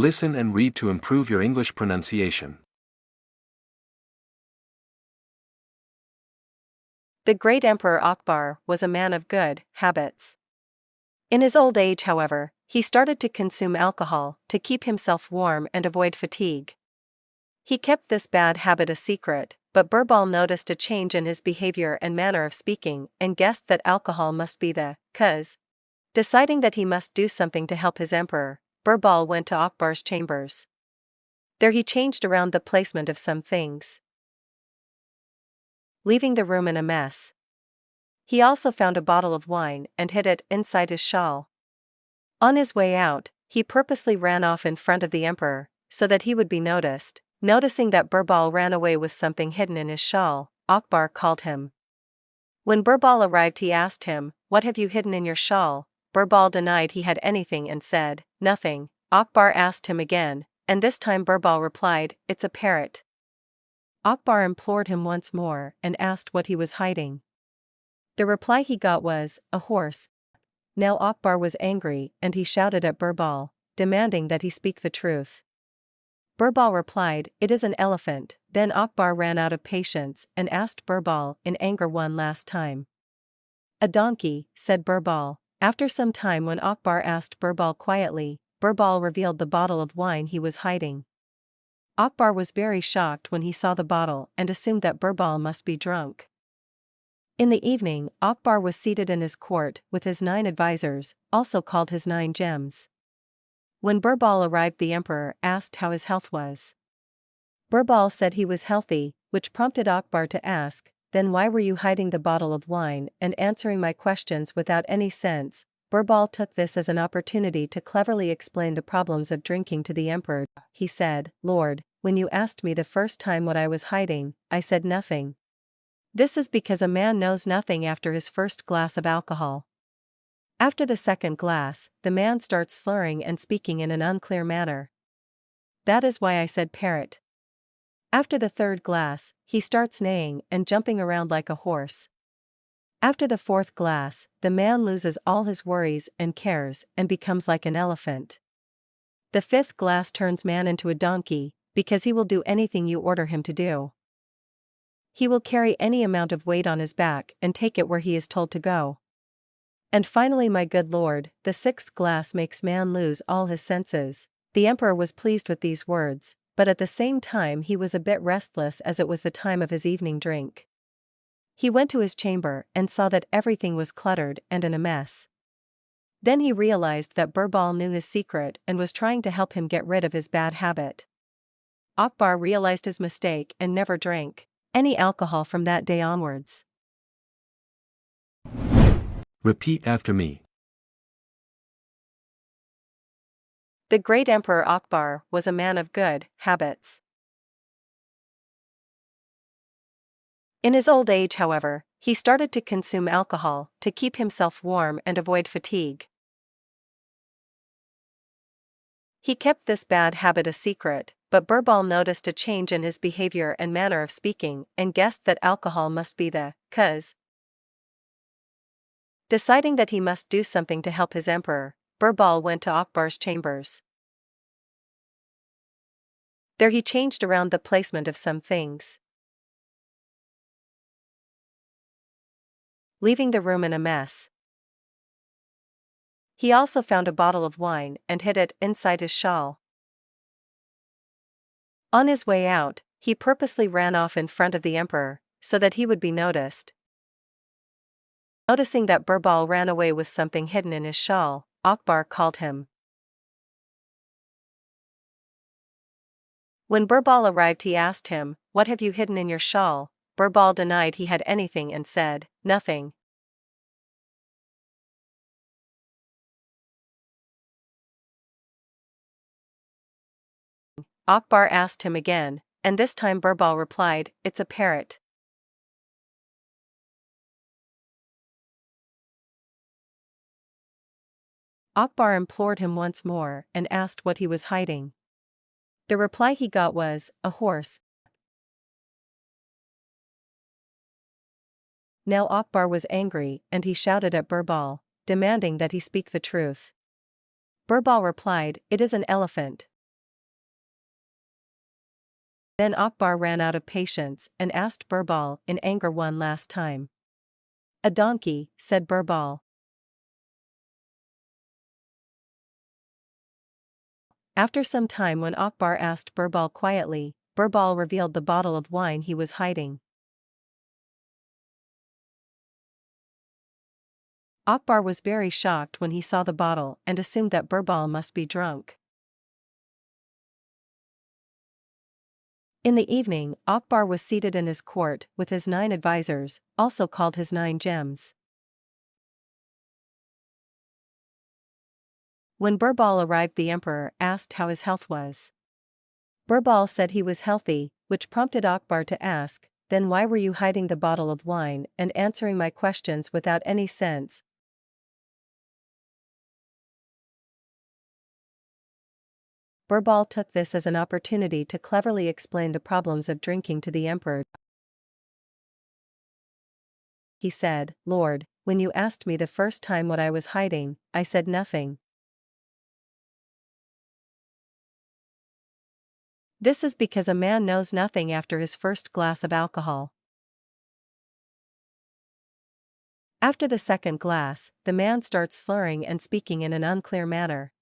Listen and read to improve your English pronunciation. The great Emperor Akbar was a man of good habits. In his old age, however, he started to consume alcohol to keep himself warm and avoid fatigue. He kept this bad habit a secret, but Birbal noticed a change in his behavior and manner of speaking and guessed that alcohol must be the cause. Deciding that he must do something to help his emperor, Birbal went to Akbar's chambers. There he changed around the placement of some things, leaving the room in a mess. He also found a bottle of wine and hid it inside his shawl. On his way out, he purposely ran off in front of the emperor, so that he would be noticed. Noticing that Birbal ran away with something hidden in his shawl, Akbar called him. When Birbal arrived, he asked him, "What have you hidden in your shawl?" Birbal denied he had anything and said, "Nothing." Akbar asked him again, and this time Birbal replied, "It's a parrot." Akbar implored him once more and asked what he was hiding. The reply he got was, "A horse." Now Akbar was angry and he shouted at Birbal, demanding that he speak the truth. Birbal replied, "It is an elephant." Then Akbar ran out of patience and asked Birbal in anger one last time. "A donkey," said Birbal. After some time, when Akbar asked Birbal quietly, Birbal revealed the bottle of wine he was hiding. Akbar was very shocked when he saw the bottle and assumed that Birbal must be drunk. In the evening, Akbar was seated in his court with his 9 advisors, also called his 9 gems. When Birbal arrived, the emperor asked how his health was. Birbal said he was healthy, which prompted Akbar to ask, "Then why were you hiding the bottle of wine and answering my questions without any sense?" Birbal took this as an opportunity to cleverly explain the problems of drinking to the emperor. He said, "Lord, when you asked me the first time what I was hiding, I said nothing. This is because a man knows nothing after his first glass of alcohol. After the second glass, the man starts slurring and speaking in an unclear manner. That is why I said parrot. After the third glass, he starts neighing and jumping around like a horse. After the fourth glass, the man loses all his worries and cares and becomes like an elephant. The fifth glass turns man into a donkey, because he will do anything you order him to do. He will carry any amount of weight on his back and take it where he is told to go. And finally, my good lord, the sixth glass makes man lose all his senses." The emperor was pleased with these words, but at the same time he was a bit restless as it was the time of his evening drink. He went to his chamber and saw that everything was cluttered and in a mess. Then he realized that Birbal knew his secret and was trying to help him get rid of his bad habit. Akbar realized his mistake and never drank any alcohol from that day onwards. Repeat after me. The great Emperor Akbar was a man of good habits. In his old age, however, he started to consume alcohol to keep himself warm and avoid fatigue. He kept this bad habit a secret, but Birbal noticed a change in his behavior and manner of speaking and guessed that alcohol must be the cause. Deciding that he must do something to help his emperor, Birbal went to Akbar's chambers. There he changed around the placement of some things, leaving the room in a mess. He also found a bottle of wine and hid it inside his shawl. On his way out, he purposely ran off in front of the emperor, so that he would be noticed. Noticing that Birbal ran away with something hidden in his shawl, Akbar called him. When Birbal arrived, he asked him, "What have you hidden in your shawl?" Birbal denied he had anything and said, "Nothing." Akbar asked him again, and this time Birbal replied, "It's a parrot." Akbar implored him once more and asked what he was hiding. The reply he got was, "A horse." Now Akbar was angry and he shouted at Birbal, demanding that he speak the truth. Birbal replied, "It is an elephant." Then Akbar ran out of patience and asked Birbal in anger one last time. "A donkey," said Birbal. After some time, when Akbar asked Birbal quietly, Birbal revealed the bottle of wine he was hiding. Akbar was very shocked when he saw the bottle and assumed that Birbal must be drunk. In the evening, Akbar was seated in his court with his 9 advisors, also called his 9 gems. When Birbal arrived, the emperor asked how his health was. Birbal said he was healthy, which prompted Akbar to ask, "Then why were you hiding the bottle of wine and answering my questions without any sense?" Birbal took this as an opportunity to cleverly explain the problems of drinking to the emperor. He said, "Lord, when you asked me the first time what I was hiding, I said nothing. This is because a man knows nothing after his first glass of alcohol. After the second glass, the man starts slurring and speaking in an unclear manner.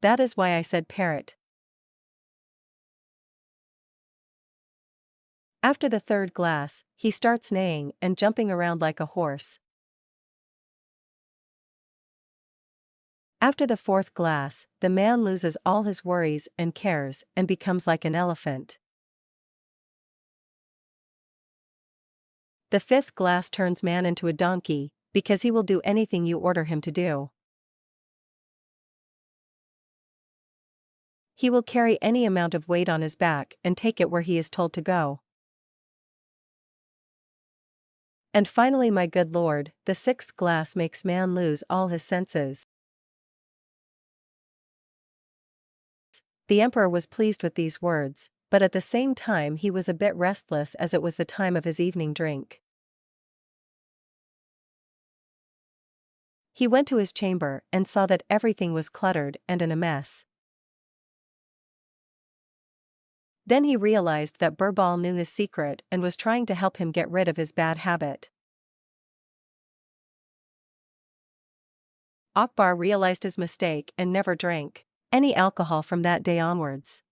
That is why I said parrot. After the third glass, he starts neighing and jumping around like a horse. After the fourth glass, the man loses all his worries and cares and becomes like an elephant. The fifth glass turns man into a donkey, because he will do anything you order him to do. He will carry any amount of weight on his back and take it where he is told to go. And finally, my good Lord, the sixth glass makes man lose all his senses." The emperor was pleased with these words, but at the same time he was a bit restless as it was the time of his evening drink. He went to his chamber and saw that everything was cluttered and in a mess. Then he realized that Birbal knew his secret and was trying to help him get rid of his bad habit. Akbar realized his mistake and never drank any alcohol from that day onwards.